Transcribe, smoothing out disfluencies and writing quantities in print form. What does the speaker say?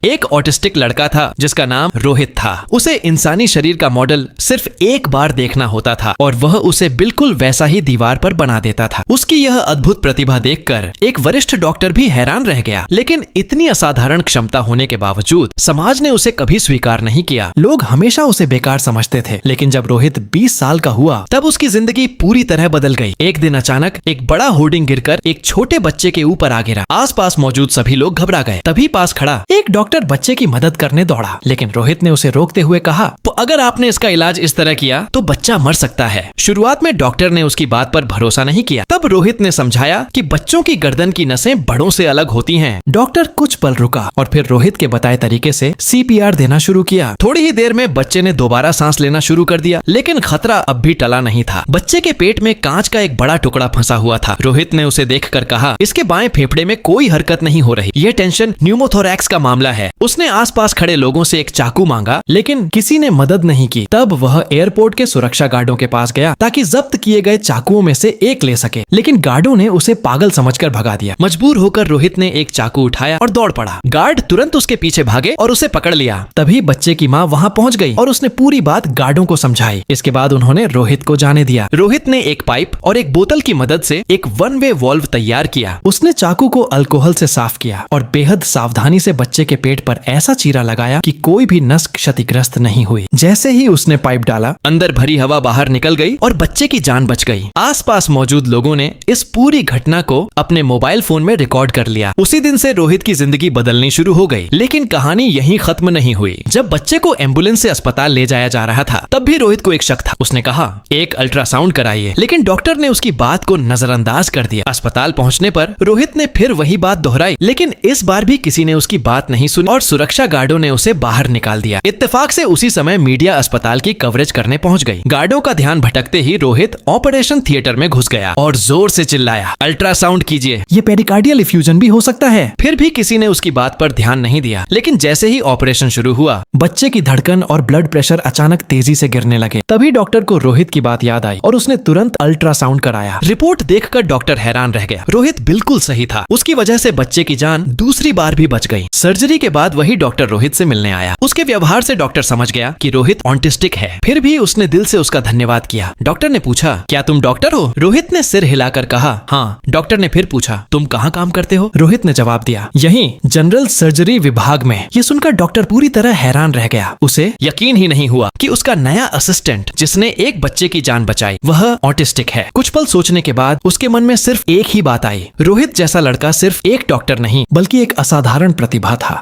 एक ऑटिस्टिक लड़का था जिसका नाम रोहित था। उसे इंसानी शरीर का मॉडल सिर्फ एक बार देखना होता था और वह उसे बिल्कुल वैसा ही दीवार पर बना देता था। उसकी यह अद्भुत प्रतिभा देखकर एक वरिष्ठ डॉक्टर भी हैरान रह गया, लेकिन इतनी असाधारण क्षमता होने के बावजूद समाज ने उसे कभी स्वीकार नहीं किया। लोग हमेशा उसे बेकार समझते थे। लेकिन जब रोहित 20 साल का हुआ तब उसकी जिंदगी पूरी तरह बदल गई। एक दिन अचानक एक बड़ा होर्डिंग गिरकर एक छोटे बच्चे के ऊपर आ गिरा। आसपास मौजूद सभी लोग घबरा गए। तभी पास खड़ा एक डॉक्टर बच्चे की मदद करने दौड़ा, लेकिन रोहित ने उसे रोकते हुए कहा, तो अगर आपने इसका इलाज इस तरह किया तो बच्चा मर सकता है। शुरुआत में डॉक्टर ने उसकी बात पर भरोसा नहीं किया। तब रोहित ने समझाया कि बच्चों की गर्दन की नसें बड़ों से अलग होती हैं। डॉक्टर कुछ पल रुका और फिर रोहित के बताए तरीके से CPR देना शुरू किया। थोड़ी ही देर में बच्चे ने दोबारा सांस लेना शुरू कर दिया, लेकिन खतरा अब भी टला नहीं था। बच्चे के पेट में कांच का एक बड़ा टुकड़ा फंसा हुआ था। रोहित ने उसे देखकर कहा, इसके बाएं फेफड़े में कोई हरकत नहीं हो रही। ये टेंशन न्यूमोथोरैक्स का मामला है। उसने आसपास खड़े लोगों से एक चाकू मांगा, लेकिन किसी ने मदद नहीं की। तब वह एयरपोर्ट के सुरक्षा गार्डों के पास गया ताकि जब्त किए गए चाकुओं में से एक ले सके, लेकिन गार्डों ने उसे पागल समझकर भगा दिया। मजबूर होकर रोहित ने एक चाकू उठाया और दौड़ पड़ा। गार्ड तुरंत उसके पीछे भागे और उसे पकड़ लिया। तभी बच्चे की माँ वहाँ पहुँच गई और उसने पूरी बात गार्डों को समझाई। इसके बाद उन्होंने रोहित को जाने दिया। रोहित ने एक पाइप और एक बोतल की मदद से एक वन वे वॉल्व तैयार किया। उसने चाकू को अल्कोहल से साफ किया और बेहद सावधानी से बच्चे के पेट पर ऐसा चीरा लगाया कि कोई भी नस क्षतिग्रस्त नहीं हुई। जैसे ही उसने पाइप डाला, अंदर भरी हवा बाहर निकल गई और बच्चे की जान बच गई। आसपास मौजूद लोगों ने इस पूरी घटना को अपने मोबाइल फोन में रिकॉर्ड कर लिया। उसी दिन से रोहित की जिंदगी बदलनी शुरू हो गई। लेकिन कहानी यहीं खत्म नहीं हुई। जब बच्चे को एम्बुलेंस से अस्पताल ले जाया जा रहा था, तब भी रोहित को एक शक था। उसने कहा, एक अल्ट्रासाउंड कराइए, लेकिन डॉक्टर ने उसकी बात को नजरअंदाज कर दिया। अस्पताल पहुंचने पर रोहित ने फिर वही बात दोहराई, लेकिन इस बार भी किसी ने उसकी बात नहीं सुनी और सुरक्षा गार्डों ने उसे बाहर निकाल दिया। इत्तेफाक से उसी समय मीडिया अस्पताल की कवरेज करने पहुंच गई। गार्डों का ध्यान भटकते ही रोहित ऑपरेशन थिएटर में घुस गया और जोर से चिल्लाया, अल्ट्रासाउंड कीजिए, ये पेरिकार्डियल इफ्यूजन भी हो सकता है। फिर भी किसी ने उसकी बात पर ध्यान नहीं दिया। लेकिन जैसे ही ऑपरेशन शुरू हुआ, बच्चे की धड़कन और ब्लड प्रेशर अचानक तेजी से गिरने लगे। तभी डॉक्टर को रोहित की बात याद आई और उसने तुरंत अल्ट्रासाउंड कराया। रिपोर्ट देखकर डॉक्टर हैरान रह गया। रोहित बिल्कुल सही था। उसकी वजह से बच्चे की जान दूसरी बार भी बच गई। सर्जरी के बाद वही डॉक्टर रोहित से मिलने आया। उसके व्यवहार से डॉक्टर समझ गया कि रोहित ऑटिस्टिक है। फिर भी उसने दिल से उसका धन्यवाद किया। डॉक्टर ने पूछा, क्या तुम डॉक्टर हो? रोहित ने सिर हिलाकर कहा, हाँ। डॉक्टर ने फिर पूछा, तुम कहाँ काम करते हो? रोहित ने जवाब दिया, यहीं जनरल सर्जरी विभाग में। ये सुनकर डॉक्टर पूरी तरह हैरान रह गया। उसे यकीन ही नहीं हुआ कि उसका नया असिस्टेंट, जिसने एक बच्चे की जान बचाई, वह ऑटिस्टिक है। कुछ पल सोचने के बाद उसके मन में सिर्फ एक ही बात आई, रोहित जैसा लड़का सिर्फ एक डॉक्टर नहीं बल्कि एक असाधारण प्रतिभा था।